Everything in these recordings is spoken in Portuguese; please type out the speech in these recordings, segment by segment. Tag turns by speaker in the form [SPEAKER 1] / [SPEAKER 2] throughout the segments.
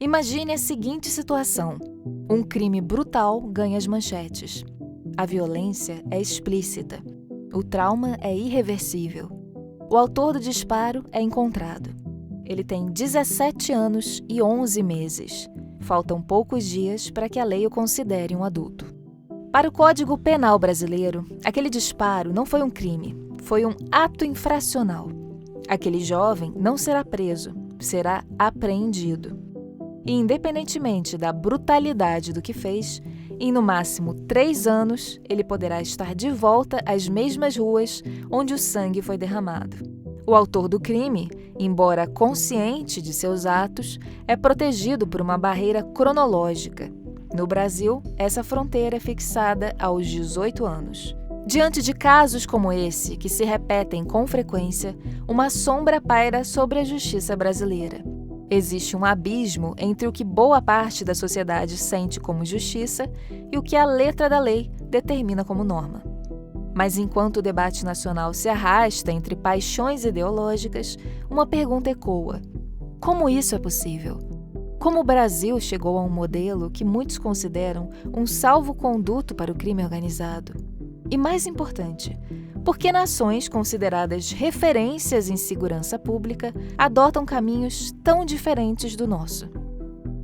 [SPEAKER 1] Imagine a seguinte situação: um crime brutal ganha as manchetes. A violência é explícita. O trauma é irreversível. O autor do disparo é encontrado. Ele tem 17 anos e 11 meses. Faltam poucos dias para que a lei o considere um adulto. Para o Código Penal brasileiro, aquele disparo não foi um crime, foi um ato infracional. Aquele jovem não será preso, será apreendido. E, independentemente da brutalidade do que fez, em no máximo 3 anos, ele poderá estar de volta às mesmas ruas onde o sangue foi derramado. O autor do crime, embora consciente de seus atos, é protegido por uma barreira cronológica. No Brasil, essa fronteira é fixada aos 18 anos. Diante de casos como esse, que se repetem com frequência, uma sombra paira sobre a justiça brasileira. Existe um abismo entre o que boa parte da sociedade sente como justiça e o que a letra da lei determina como norma. Mas enquanto o debate nacional se arrasta entre paixões ideológicas, uma pergunta ecoa: como isso é possível? Como o Brasil chegou a um modelo que muitos consideram um salvo-conduto para o crime organizado? E mais importante, por que nações consideradas referências em segurança pública adotam caminhos tão diferentes do nosso?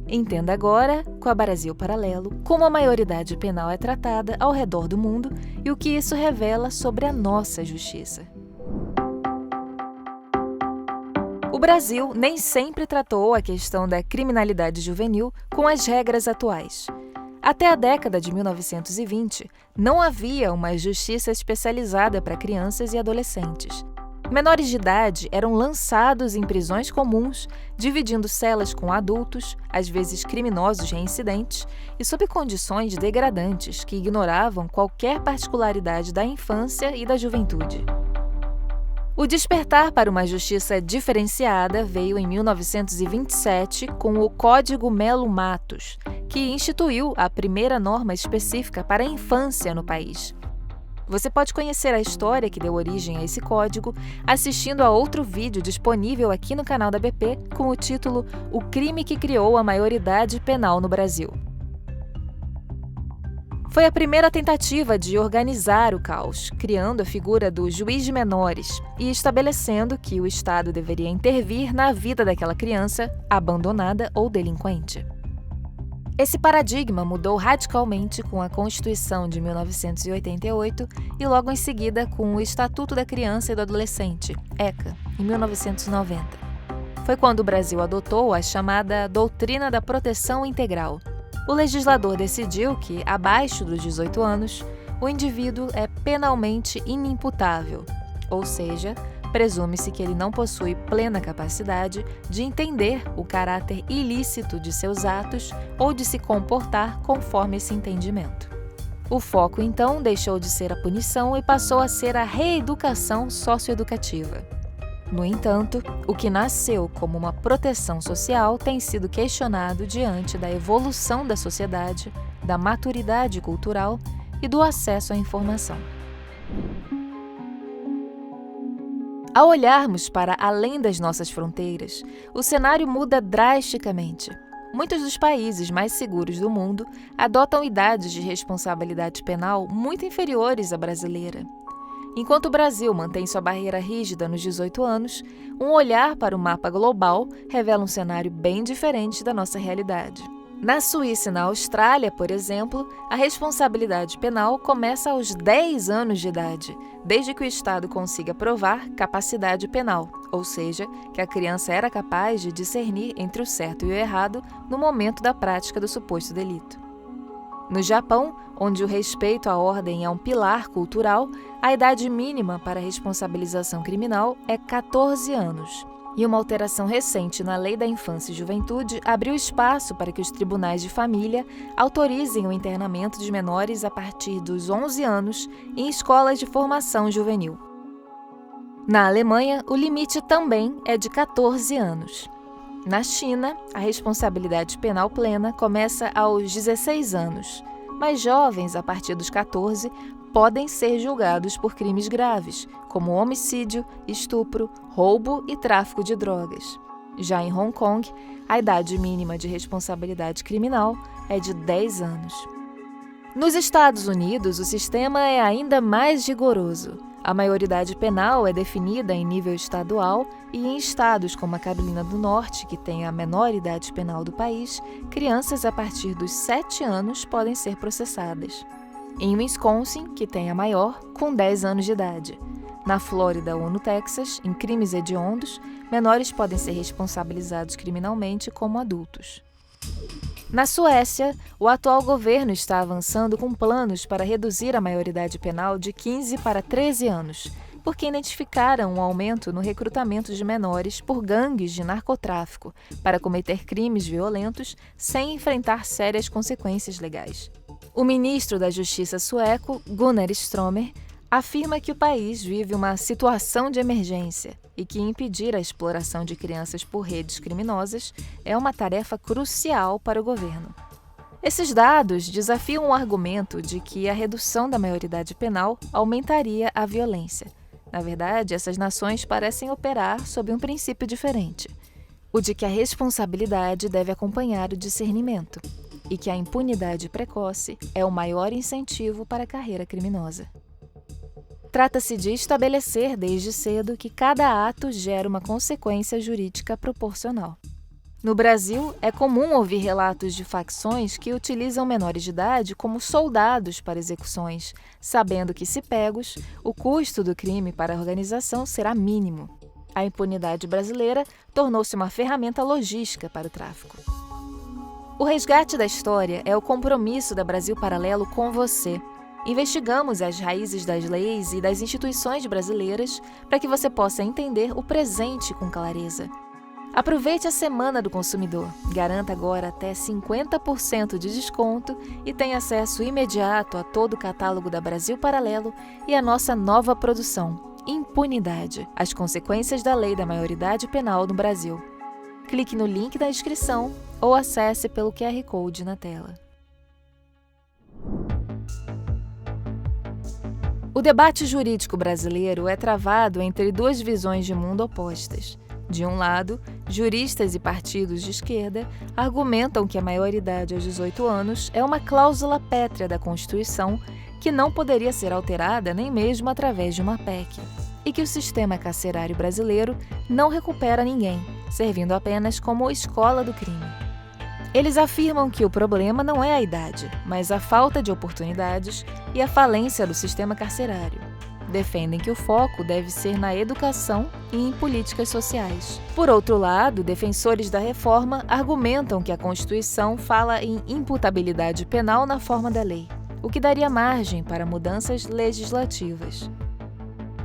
[SPEAKER 1] Entenda agora, com a Brasil Paralelo, como a maioridade penal é tratada ao redor do mundo e o que isso revela sobre a nossa justiça. O Brasil nem sempre tratou a questão da criminalidade juvenil com as regras atuais. Até a década de 1920, não havia uma justiça especializada para crianças e adolescentes. Menores de idade eram lançados em prisões comuns, dividindo celas com adultos, às vezes criminosos reincidentes, e sob condições degradantes que ignoravam qualquer particularidade da infância e da juventude. O despertar para uma justiça diferenciada veio em 1927 com o Código Melo-Matos, que instituiu a primeira norma específica para a infância no país. Você pode conhecer a história que deu origem a esse código assistindo a outro vídeo disponível aqui no canal da BP com o título O crime que criou a maioridade penal no Brasil. Foi a primeira tentativa de organizar o caos, criando a figura do juiz de menores e estabelecendo que o Estado deveria intervir na vida daquela criança abandonada ou delinquente. Esse paradigma mudou radicalmente com a Constituição de 1988 e logo em seguida com o Estatuto da Criança e do Adolescente, ECA, em 1990. Foi quando o Brasil adotou a chamada Doutrina da Proteção Integral. O legislador decidiu que, abaixo dos 18 anos, o indivíduo é penalmente inimputável, ou seja, presume-se que ele não possui plena capacidade de entender o caráter ilícito de seus atos ou de se comportar conforme esse entendimento. O foco, então, deixou de ser a punição e passou a ser a reeducação socioeducativa. No entanto, o que nasceu como uma proteção social tem sido questionado diante da evolução da sociedade, da maturidade cultural e do acesso à informação. Ao olharmos para além das nossas fronteiras, o cenário muda drasticamente. Muitos dos países mais seguros do mundo adotam idades de responsabilidade penal muito inferiores à brasileira. Enquanto o Brasil mantém sua barreira rígida nos 18 anos, um olhar para o mapa global revela um cenário bem diferente da nossa realidade. Na Suíça e na Austrália, por exemplo, a responsabilidade penal começa aos 10 anos de idade, desde que o Estado consiga provar capacidade penal, ou seja, que a criança era capaz de discernir entre o certo e o errado no momento da prática do suposto delito. No Japão, onde o respeito à ordem é um pilar cultural, a idade mínima para a responsabilização criminal é 14 anos. E uma alteração recente na Lei da Infância e Juventude abriu espaço para que os tribunais de família autorizem o internamento de menores a partir dos 11 anos em escolas de formação juvenil. Na Alemanha, o limite também é de 14 anos. Na China, a responsabilidade penal plena começa aos 16 anos, mas jovens a partir dos 14 podem ser julgados por crimes graves, como homicídio, estupro, roubo e tráfico de drogas. Já em Hong Kong, a idade mínima de responsabilidade criminal é de 10 anos. Nos Estados Unidos, o sistema é ainda mais rigoroso. A maioridade penal é definida em nível estadual e em estados como a Carolina do Norte, que tem a menor idade penal do país, crianças a partir dos 7 anos podem ser processadas. Em Wisconsin, que tem a maior, com 10 anos de idade. Na Flórida ou no Texas, em crimes hediondos, menores podem ser responsabilizados criminalmente como adultos. Na Suécia, o atual governo está avançando com planos para reduzir a maioridade penal de 15 para 13 anos, porque identificaram um aumento no recrutamento de menores por gangues de narcotráfico para cometer crimes violentos sem enfrentar sérias consequências legais. O ministro da Justiça sueco, Gunnar Strömmer, afirma que o país vive uma situação de emergência e que impedir a exploração de crianças por redes criminosas é uma tarefa crucial para o governo. Esses dados desafiam o argumento de que a redução da maioridade penal aumentaria a violência. Na verdade, essas nações parecem operar sob um princípio diferente, o de que a responsabilidade deve acompanhar o discernimento e que a impunidade precoce é o maior incentivo para a carreira criminosa. Trata-se de estabelecer desde cedo que cada ato gera uma consequência jurídica proporcional. No Brasil, é comum ouvir relatos de facções que utilizam menores de idade como soldados para execuções, sabendo que, se pegos, o custo do crime para a organização será mínimo. A impunidade brasileira tornou-se uma ferramenta logística para o tráfico. O resgate da história é o compromisso da Brasil Paralelo com você. Investigamos as raízes das leis e das instituições brasileiras para que você possa entender o presente com clareza. Aproveite a Semana do Consumidor. Garanta agora até 50% de desconto e tenha acesso imediato a todo o catálogo da Brasil Paralelo e a nossa nova produção, Impunidade, as consequências da lei da maioridade penal no Brasil. Clique no link da inscrição ou acesse pelo QR Code na tela. O debate jurídico brasileiro é travado entre duas visões de mundo opostas. De um lado, juristas e partidos de esquerda argumentam que a maioridade aos 18 anos é uma cláusula pétrea da Constituição que não poderia ser alterada nem mesmo através de uma PEC, e que o sistema carcerário brasileiro não recupera ninguém, servindo apenas como escola do crime. Eles afirmam que o problema não é a idade, mas a falta de oportunidades e a falência do sistema carcerário. Defendem que o foco deve ser na educação e em políticas sociais. Por outro lado, defensores da reforma argumentam que a Constituição fala em imputabilidade penal na forma da lei, o que daria margem para mudanças legislativas.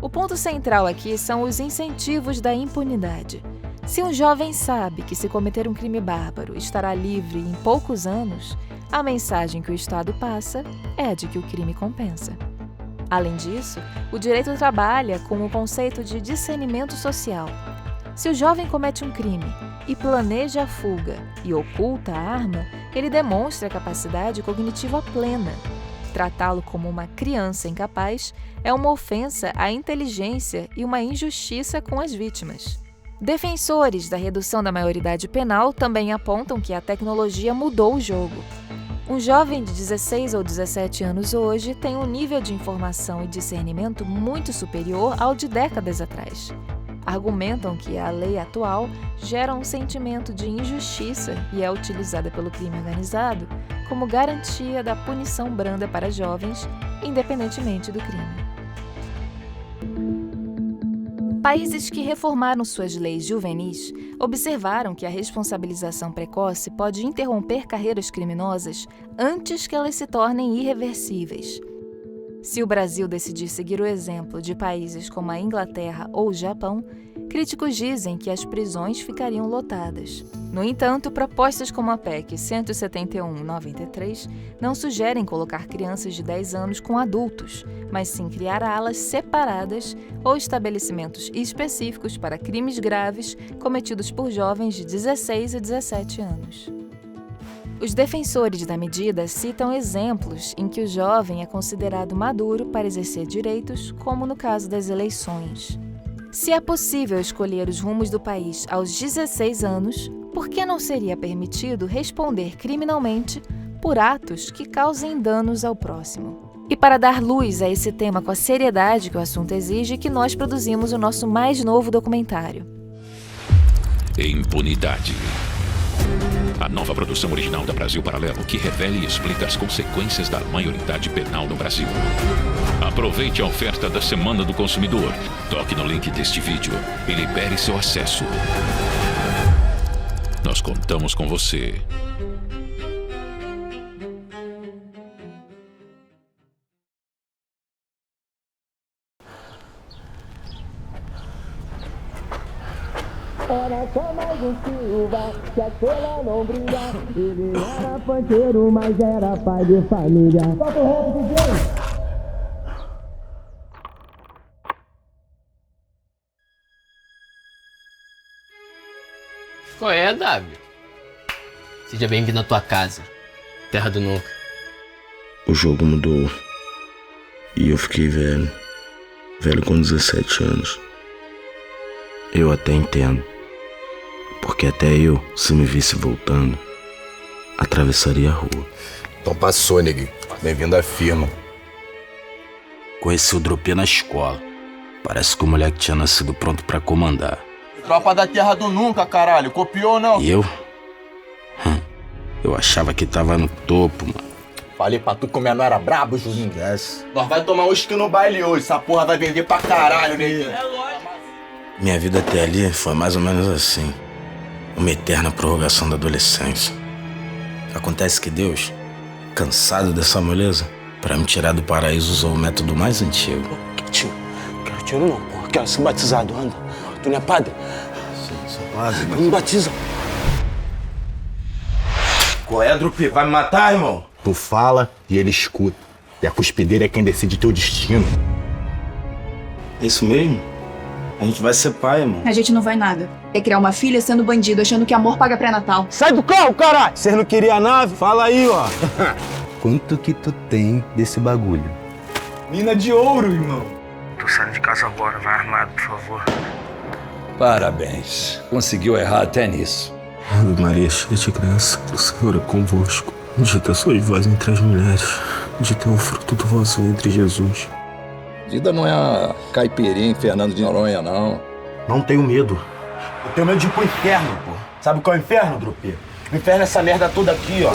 [SPEAKER 1] O ponto central aqui são os incentivos da impunidade. Se um jovem sabe que, se cometer um crime bárbaro, estará livre em poucos anos, a mensagem que o Estado passa é a de que o crime compensa. Além disso, o direito trabalha com o conceito de discernimento social. Se o jovem comete um crime e planeja a fuga e oculta a arma, ele demonstra capacidade cognitiva plena. Tratá-lo como uma criança incapaz é uma ofensa à inteligência e uma injustiça com as vítimas. Defensores da redução da maioridade penal também apontam que a tecnologia mudou o jogo. Um jovem de 16 ou 17 anos hoje tem um nível de informação e discernimento muito superior ao de décadas atrás. Argumentam que a lei atual gera um sentimento de injustiça e é utilizada pelo crime organizado como garantia da punição branda para jovens, independentemente do crime. Países que reformaram suas leis juvenis observaram que a responsabilização precoce pode interromper carreiras criminosas antes que elas se tornem irreversíveis. Se o Brasil decidir seguir o exemplo de países como a Inglaterra ou o Japão, críticos dizem que as prisões ficariam lotadas. No entanto, propostas como a PEC 171/93 não sugerem colocar crianças de 10 anos com adultos, mas sim criar alas separadas ou estabelecimentos específicos para crimes graves cometidos por jovens de 16 a 17 anos. Os defensores da medida citam exemplos em que o jovem é considerado maduro para exercer direitos, como no caso das eleições. Se é possível escolher os rumos do país aos 16 anos, por que não seria permitido responder criminalmente por atos que causem danos ao próximo? E para dar luz a esse tema com a seriedade que o assunto exige, que nós produzimos o nosso mais novo documentário.
[SPEAKER 2] Impunidade. A nova produção original da Brasil Paralelo que revela e explica as consequências da maioridade penal no Brasil. Aproveite a oferta da Semana do Consumidor. Toque no link deste vídeo e libere seu acesso. Nós contamos com você.
[SPEAKER 3] Era só mais um Silva, que a estrela não brilha. Ele era panqueiro, mas era pai de família. Solta o rap, DJ!
[SPEAKER 4] Qual é, W? Seja bem-vindo à tua casa, terra do nunca.
[SPEAKER 5] O jogo mudou. E eu fiquei velho. Velho com 17 anos. Eu até entendo. Porque até eu, se me visse voltando, atravessaria a rua.
[SPEAKER 6] Então passou, neguinho. Bem-vindo à firma.
[SPEAKER 5] Conheci o Dropê na escola. Parece que o moleque tinha nascido pronto pra comandar.
[SPEAKER 6] Tropa da terra do nunca, caralho. Copiou ou não?
[SPEAKER 5] E eu? Eu achava que tava no topo, mano.
[SPEAKER 6] Falei pra tu como não era brabo, Julinho. Nós vai tomar uísque no baile hoje. Essa porra vai vender pra caralho, neguinho. É lógico.
[SPEAKER 5] Minha vida até ali foi mais ou menos assim. Uma eterna prorrogação da adolescência. Acontece que Deus, cansado dessa moleza, pra me tirar do paraíso usou o método mais antigo.
[SPEAKER 7] Quero tiro não, porra. Quero ser batizado, anda. Tu não é padre?
[SPEAKER 5] Sim, sou padre.
[SPEAKER 7] Me batiza.
[SPEAKER 5] Qual é, Drupi? Vai me matar, irmão?
[SPEAKER 6] Tu fala e ele escuta. E a cuspideira é quem decide teu destino.
[SPEAKER 5] É isso mesmo? A gente vai ser pai, irmão.
[SPEAKER 8] A gente não vai nada. É criar uma filha sendo bandido, achando que amor paga pré-natal.
[SPEAKER 7] Sai do carro, caralho! Vocês não queriam a nave? Fala aí, ó.
[SPEAKER 9] Quanto que tu tem desse bagulho?
[SPEAKER 7] Mina de ouro, irmão.
[SPEAKER 5] Tô saindo de casa agora, vai armado, por favor.
[SPEAKER 10] Parabéns. Conseguiu errar até nisso.
[SPEAKER 5] Ave Maria, cheia de graça, o Senhor é convosco. Bendita sois vós entre as mulheres. Bendito é o fruto do vosso ventre, Jesus.
[SPEAKER 10] Vida não é a caipirinha em Fernando de Noronha, não.
[SPEAKER 7] Não tenho medo. Eu tenho medo de ir pro inferno, pô. Sabe qual é o inferno, Dropê? O inferno é essa merda toda aqui, ó.